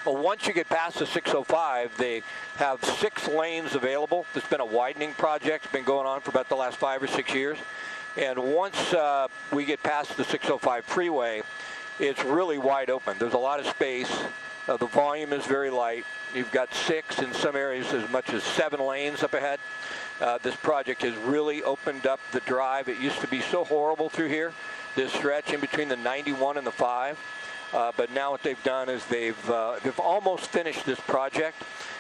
Well, once you get past the 605, they have 6 lanes available. There's been a widening project, been going on for about the last 5 or 6 years. And once we get past the 605 freeway, it's really wide open. There's a lot of space. The volume is very light. You've got 6, in some areas as much as 7 lanes up ahead. This project has really opened up the drive. It used to be so horrible through here, this stretch in between the 91 and the 5. But now what they've done is they've almost finished this project.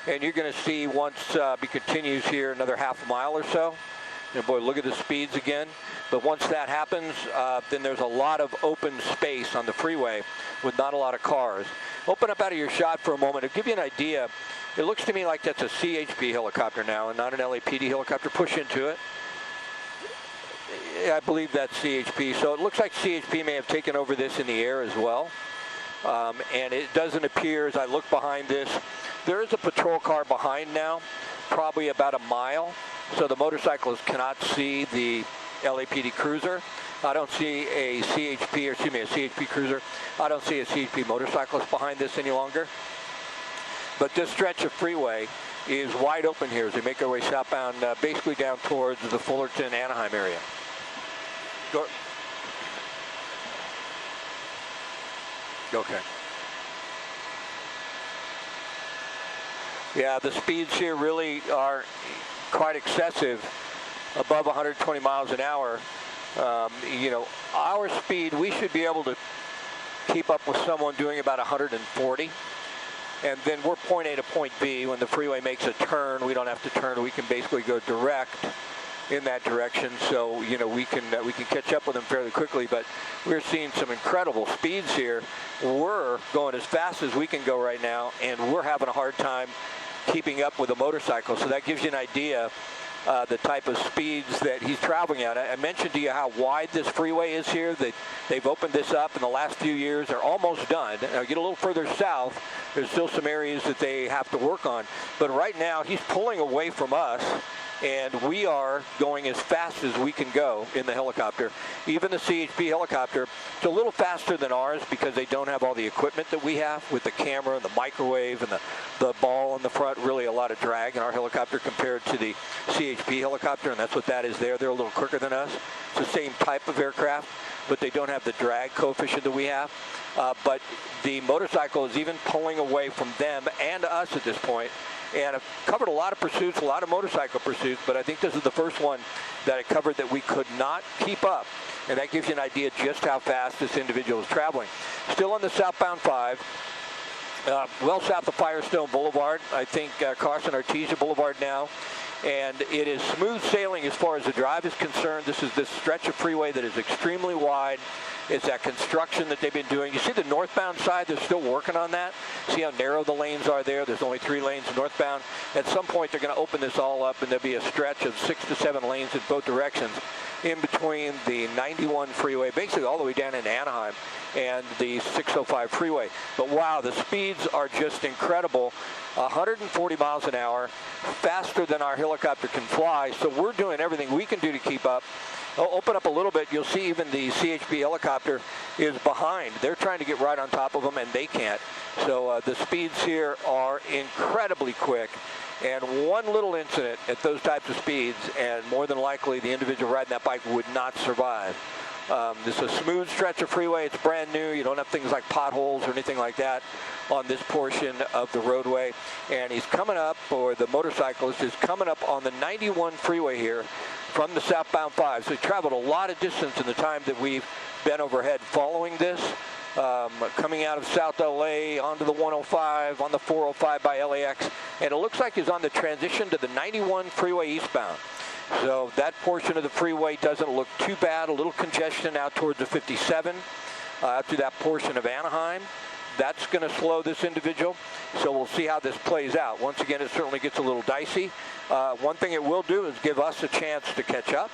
And you're going to see once it continues here another half a mile or so. And boy, look at the speeds again. But once that happens, then there's a lot of open space on the freeway with not a lot of cars. Open up out of your shot for a moment. To give you an idea, it looks to me like that's a CHP helicopter now and not an LAPD helicopter. Push into it. I believe that's CHP. So it looks like CHP may have taken over this in the air as well. And it doesn't appear, as I look behind this, there is a patrol car behind now, probably about a mile. So the motorcyclists cannot see the LAPD cruiser. I don't see a CHP, or excuse me, a CHP cruiser. I don't see a CHP motorcyclist behind this any longer. But this stretch of freeway is wide open here as they make their way southbound, basically down towards the Fullerton, Anaheim area. Go. Okay. Yeah, the speeds here really are quite excessive, above 120 miles an hour. You know, our speed, we should be able to keep up with someone doing about 140. And then we're point A to point B. When the freeway makes a turn, we don't have to turn. We can basically go direct in that direction. So, you know, we can catch up with them fairly quickly. But we're seeing some incredible speeds here. We're going as fast as we can go right now, and we're having a hard time keeping up with the motorcycle. So that gives you an idea the type of speeds that he's traveling at. I mentioned to you how wide this freeway is here. They've opened this up in the last few years. They're almost done. Now, get a little further south, there's still some areas that they have to work on. But right now, he's pulling away from us, and we are going as fast as we can go in the helicopter. Even the CHP helicopter, it's a little faster than ours because they don't have all the equipment that we have with the camera and the microwave and the ball in the front. Really a lot of drag in our helicopter compared to the CHP helicopter, and that's what that is there. They're a little quicker than us. It's the same type of aircraft, but they don't have the drag coefficient that we have. But the motorcycle is even pulling away from them and us at this point. And I've covered a lot of pursuits, a lot of motorcycle pursuits, but I think this is the first one that I covered that we could not keep up. And that gives you an idea just how fast this individual is traveling. Still on the southbound 5, well south of Firestone Boulevard, I think Carson Artesia Boulevard now. And it is smooth sailing as far as the drive is concerned. This is this stretch of freeway that is extremely wide. It's that construction that they've been doing. You see the northbound side, they're still working on that. See how narrow the lanes are there? There's only 3 lanes northbound. At some point, they're going to open this all up, and there'll be a stretch of 6 to 7 lanes in both directions in between the 91 freeway, basically all the way down in Anaheim, and the 605 freeway. But wow, the speeds are just incredible. 140 miles an hour, faster than our helicopter can fly. So we're doing everything we can do to keep up. I'll open up a little bit. You'll see even the CHP helicopter is behind. They're trying to get right on top of them, and they can't. So the speeds here are incredibly quick. And one little incident at those types of speeds, and more than likely the individual riding that bike would not survive. This is a smooth stretch of freeway. It's brand new. You don't have things like potholes or anything like that on this portion of the roadway. And he's coming up, or the motorcyclist is coming up on the 91 freeway here from the southbound 5. So he traveled a lot of distance in the time that we've been overhead following this. Coming out of South LA onto the 105, on the 405 by LAX. And it looks like he's on the transition to the 91 freeway eastbound. So that portion of the freeway doesn't look too bad. A little congestion out towards the 57, out to that portion of Anaheim. That's going to slow this individual. So we'll see how this plays out. Once again, it certainly gets a little dicey. One thing it will do is give us a chance to catch up.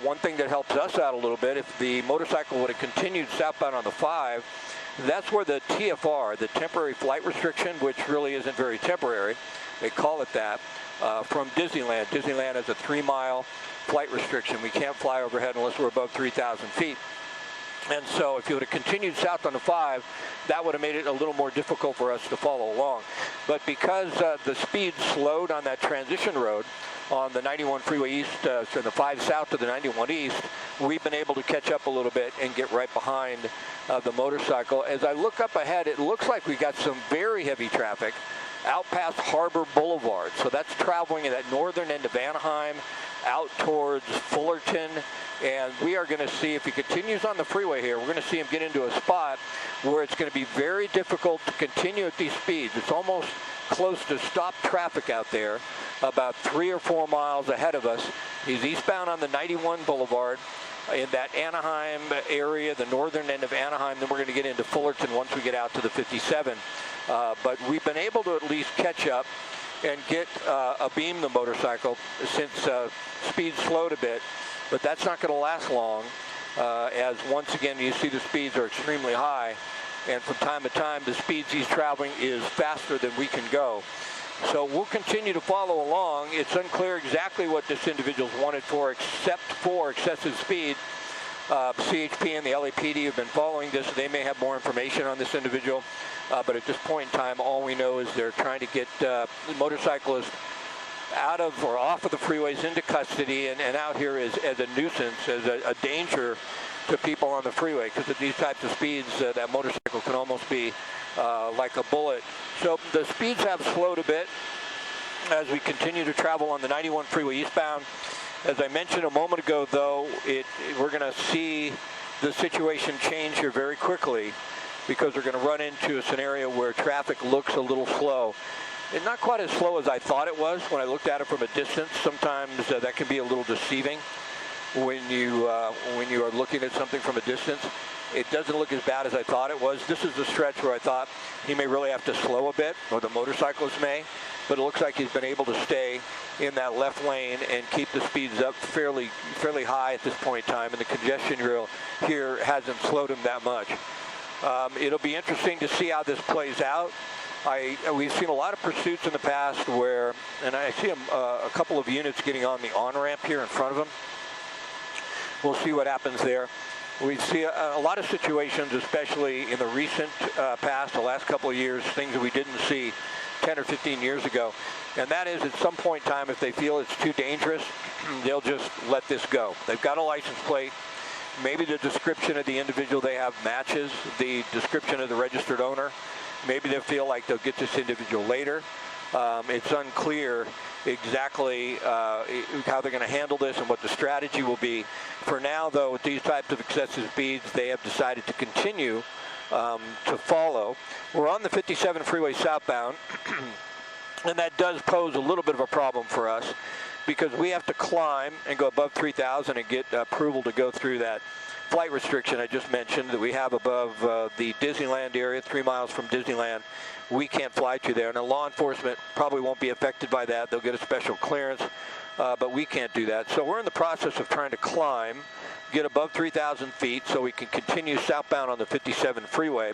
One thing that helps us out a little bit, if the motorcycle would have continued southbound on the 5, that's where the TFR, the temporary flight restriction, which really isn't very temporary, they call it that, from Disneyland. Disneyland has a 3-mile flight restriction. We can't fly overhead unless we're above 3,000 feet. And so if you would have continued south on the 5, that would have made it a little more difficult for us to follow along. But because the speed slowed on that transition road on the 91 freeway east, so the 5 south to the 91 east, we've been able to catch up a little bit and get right behind the motorcycle. As I look up ahead, it looks like we got some very heavy traffic out past Harbor Boulevard. So that's traveling in that northern end of Anaheim, out towards Fullerton. And we are going to see, if he continues on the freeway here, we're going to see him get into a spot where it's going to be very difficult to continue at these speeds. It's almost close to stop traffic out there, about 3 or 4 miles ahead of us. He's eastbound on the 91 Boulevard in that Anaheim area, the northern end of Anaheim. Then we're going to get into Fullerton once we get out to the 57. But we've been able to at least catch up and get abeam the motorcycle since speed slowed a bit. But that's not going to last long, as once again you see the speeds are extremely high, and from time to time the speeds he's traveling is faster than we can go. So we'll continue to follow along. It's unclear exactly what this individual's wanted for, except for excessive speed. CHP and the LAPD have been following this. They may have more information on this individual, but at this point in time, all we know is they're trying to get the motorcyclist out of or off of the freeways into custody and out here as a nuisance, as a danger to people on the freeway, because at these types of speeds, that motorcycle can almost be like a bullet. So the speeds have slowed a bit as we continue to travel on the 91 freeway eastbound. As I mentioned a moment ago, though, we're going to see the situation change here very quickly, because we're going to run into a scenario where traffic looks a little slow. And not quite as slow as I thought it was when I looked at it from a distance. Sometimes that can be a little deceiving when you are looking at something from a distance. It doesn't look as bad as I thought it was. This is the stretch where I thought he may really have to slow a bit, or the motorcyclist may, but it looks like he's been able to stay in that left lane and keep the speeds up fairly high at this point in time, and the congestion here hasn't slowed him that much. It'll be interesting to see how this plays out. We've seen a lot of pursuits in the past where, and I see a couple of units getting on the on-ramp here in front of them. We'll see what happens there. We see a lot of situations, especially in the recent past, the last couple of years, things that we didn't see 10 or 15 years ago. And that is, at some point in time, if they feel it's too dangerous, they'll just let this go. They've got a license plate. Maybe the description of the individual they have matches the description of the registered owner. Maybe they feel like they'll get this individual later. It's unclear exactly how they're going to handle this and what the strategy will be. For now, though, with these types of excessive speeds, they have decided to continue to follow. We're on the 57 freeway southbound, and that does pose a little bit of a problem for us, because we have to climb and go above 3,000 and get approval to go through that flight restriction I just mentioned that we have above the Disneyland area, 3 miles from Disneyland. We can't fly to there. Now, law enforcement probably won't be affected by that. They'll get a special clearance, but we can't do that. So we're in the process of trying to climb, get above 3,000 feet so we can continue southbound on the 57 freeway.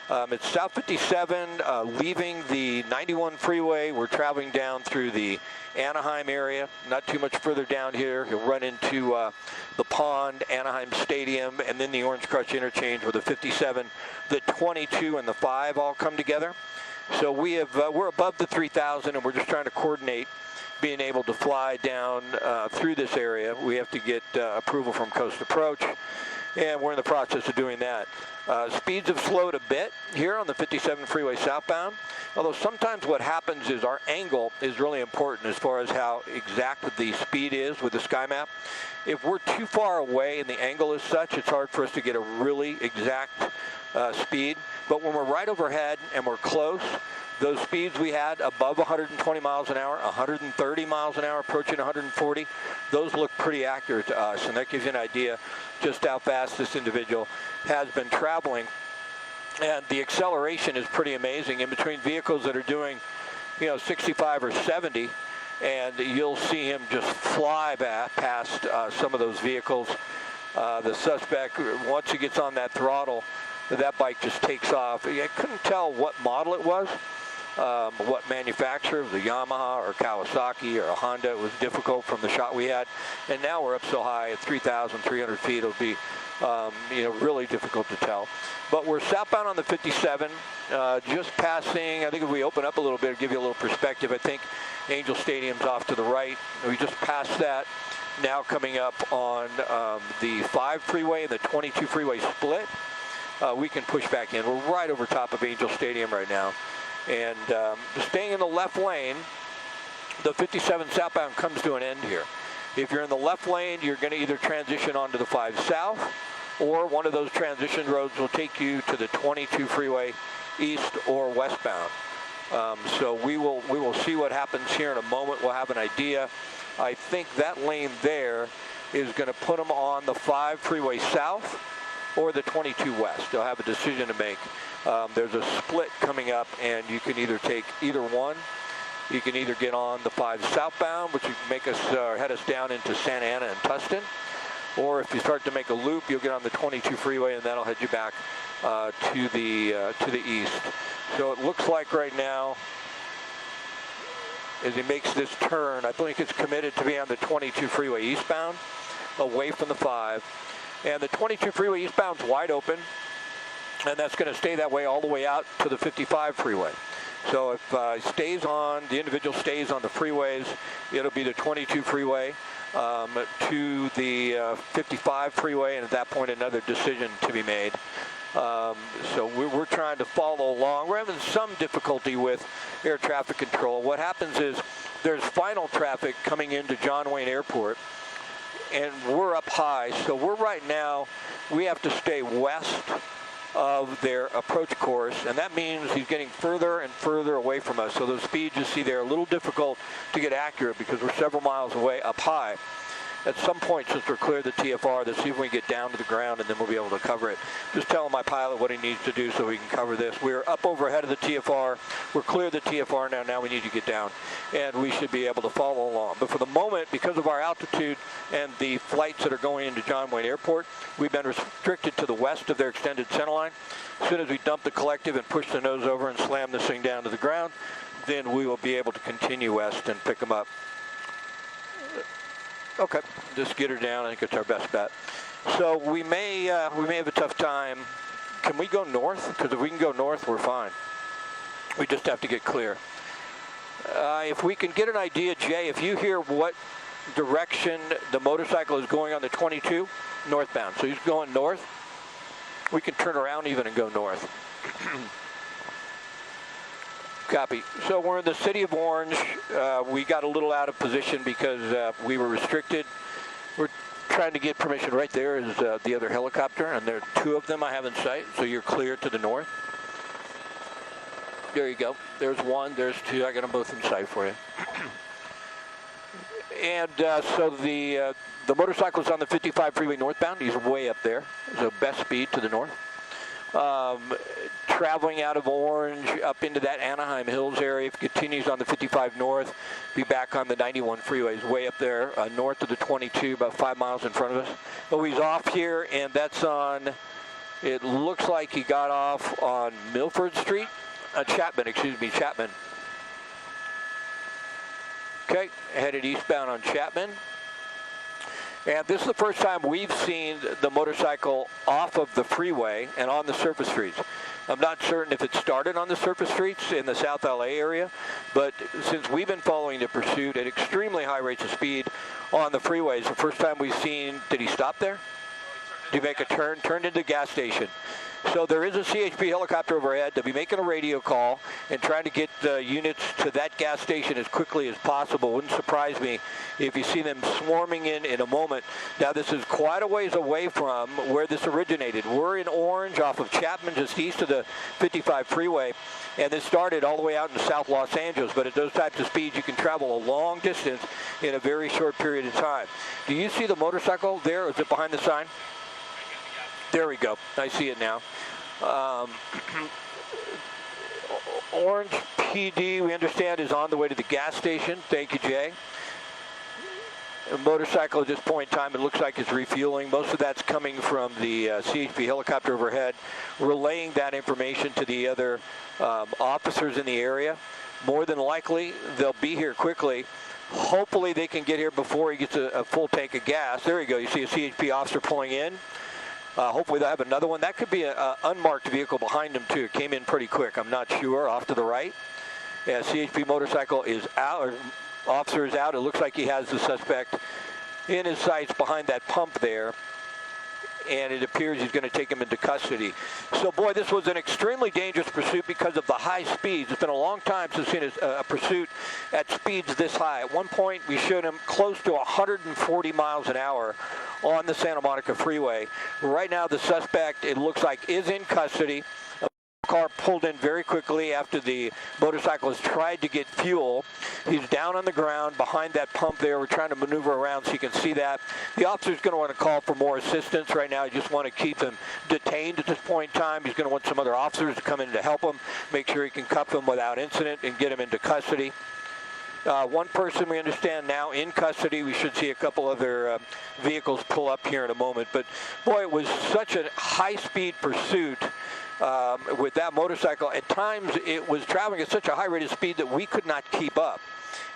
It's South 57, leaving the 91 freeway. We're traveling down through the Anaheim area, not too much further down here. You'll run into the Pond, Anaheim Stadium, and then the Orange Crush interchange where the 57, the 22, and the 5 all come together. So we're above the 3,000, and we're just trying to coordinate being able to fly down through this area. We have to get approval from Coast Approach, and we're in the process of doing that. Speeds have slowed a bit here on the 57 freeway southbound, although sometimes what happens is our angle is really important as far as how exact the speed is with the sky map. If we're too far away and the angle is such, it's hard for us to get a really exact speed. But when we're right overhead and we're close, those speeds we had above 120 miles an hour, 130 miles an hour, approaching 140, those look pretty accurate to us, and that gives you an idea just how fast this individual has been traveling. And the acceleration is pretty amazing in between vehicles that are doing, 65 or 70, and you'll see him just fly past some of those vehicles. The suspect, once he gets on that throttle, that bike just takes off. I couldn't tell what model it was, what manufacturer, the Yamaha or Kawasaki or a Honda. It was difficult from the shot we had, and now we're up so high at 3,300 feet. It'll be really difficult to tell. But we're southbound on the 57, just passing. I think if we open up a little bit, it'll give you a little perspective. I think Angel Stadium's off to the right. We just passed that. Now coming up on the 5 freeway and the 22 freeway split. We can push back in. We're right over top of Angel Stadium right now. And staying in the left lane, the 57 southbound comes to an end here. If you're in the left lane, you're going to either transition onto the 5 south, or one of those transition roads will take you to the 22 freeway east or westbound. So we will see what happens here in a moment. We'll have an idea. I think that lane there is going to put them on the 5 freeway south or the 22 west. They'll have a decision to make. There's a split coming up, and you can either take either one. You can either get on the 5 southbound, which would make us head us down into Santa Ana and Tustin, or if you start to make a loop, you'll get on the 22 freeway, and that'll head you back to the east. So it looks like right now, as he makes this turn, I think it's committed to be on the 22 freeway eastbound, away from the 5. And the 22 freeway eastbound's wide open, and that's going to stay that way all the way out to the 55 freeway. So if the individual stays on the freeways, it'll be the 22 freeway to the 55 freeway, and at that point another decision to be made. So we're trying to follow along. We're having some difficulty with air traffic control. What happens is there's final traffic coming into John Wayne Airport, and we're up high, so we have to stay west of their approach course, and that means he's getting further and further away from us. So those speeds you see there are a little difficult to get accurate because we're several miles away up high. At some point, since we're clear of the TFR, let's see if we can get down to the ground, and then we'll be able to cover it. Just telling my pilot what he needs to do so we can cover this. We're up overhead of the TFR. We're clear of the TFR now. Now we need to get down, and we should be able to follow along. But for the moment, because of our altitude and the flights that are going into John Wayne Airport, we've been restricted to the west of their extended center line. As soon as we dump the collective and push the nose over and slam this thing down to the ground, then we will be able to continue west and pick them up. Okay, just get her down. I think it's our best bet. So we may have a tough time. Can we go north? Because if we can go north, we're fine. We just have to get clear. If we can get an idea, Jay, if you hear what direction the motorcycle is going on the 22, northbound. So he's going north. We can turn around even and go north. Copy. So we're in the city of Orange. We got a little out of position because we were restricted. We're trying to get permission. Right there is the other helicopter, and there are 2 of them I have in sight, so you're clear to the north. There you go. There's 1, there's 2. I got them both in sight for you. And so the motorcycle's on the 55 freeway northbound. He's way up there, so best speed to the north. Traveling out of Orange up into that Anaheim Hills area, if it continues on the 55 north, be back on the 91 freeways, way up there, north of the 22, about 5 miles in front of us. Oh, he's off here, and that's on, it looks like he got off on Milford Street, Chapman. Okay, headed eastbound on Chapman. And this is the first time we've seen the motorcycle off of the freeway and on the surface streets. I'm not certain if it started on the surface streets in the South LA area, but since we've been following the pursuit at extremely high rates of speed on the freeways, the first time we've seen, did he stop there? Did he make a turn? Turned into the gas station. So there is a CHP helicopter overhead. They'll be making a radio call and trying to get units to that gas station as quickly as possible. Wouldn't surprise me if you see them swarming in a moment. Now, this is quite a ways away from where this originated. We're in Orange off of Chapman, just east of the 55 freeway, and this started all the way out in South Los Angeles. But at those types of speeds, you can travel a long distance in a very short period of time. Do you see the motorcycle there, or is it behind the sign? There we go. I see it now. Orange PD, we understand, is on the way to the gas station. Thank you, Jay. motorcycle at this point in time. It looks like it's refueling. Most of that's coming from the CHP helicopter overhead, relaying that information to the other officers in the area. More than likely, they'll be here quickly. Hopefully they can get here before he gets a full tank of gas. There you go. You see a CHP officer pulling in. Hopefully they'll have another one. That could be an unmarked vehicle behind them too. It came in pretty quick. I'm not sure. Off to the right. Yeah, CHP motorcycle is out, or officer is out. It looks like he has the suspect in his sights behind that pump there, and it appears he's going to take him into custody. So, boy, this was an extremely dangerous pursuit because of the high speeds. It's been a long time since we've seen a pursuit at speeds this high. At one point, we showed him close to 140 miles an hour on the Santa Monica Freeway. Right now, the suspect, it looks like, is in custody. Car pulled in very quickly after the motorcyclist tried to get fuel. He's down on the ground behind that pump there. We're trying to maneuver around so you can see that. The officer's going to want to call for more assistance right now. I just want to keep him detained at this point in time. He's going to want some other officers to come in to help him, make sure he can cuff him without incident and get him into custody. One person we understand now in custody. We should see a couple other vehicles pull up here in a moment. But boy, it was such a high-speed pursuit with that motorcycle. At times, it was traveling at such a high rate of speed that we could not keep up.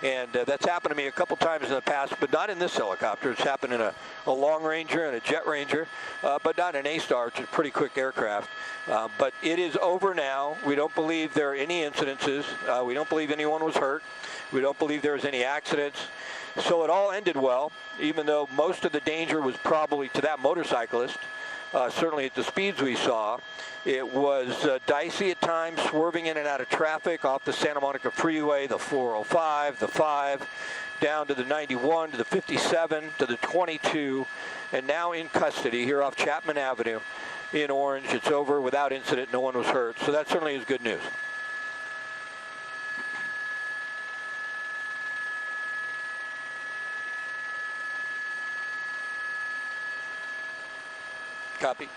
And that's happened to me a couple times in the past, but not in this helicopter. It's happened in a Long Ranger and a Jet Ranger, but not an A-Star, which is a pretty quick aircraft. But it is over now. We don't believe there are any incidences. We don't believe anyone was hurt. We don't believe there was any accidents. So it all ended well, even though most of the danger was probably to that motorcyclist. Certainly at the speeds we saw. It was dicey at times, swerving in and out of traffic off the Santa Monica Freeway, the 405, the 5, down to the 91, to the 57, to the 22, and now in custody here off Chapman Avenue in Orange. It's over without incident. No one was hurt. So that certainly is good news. Copy.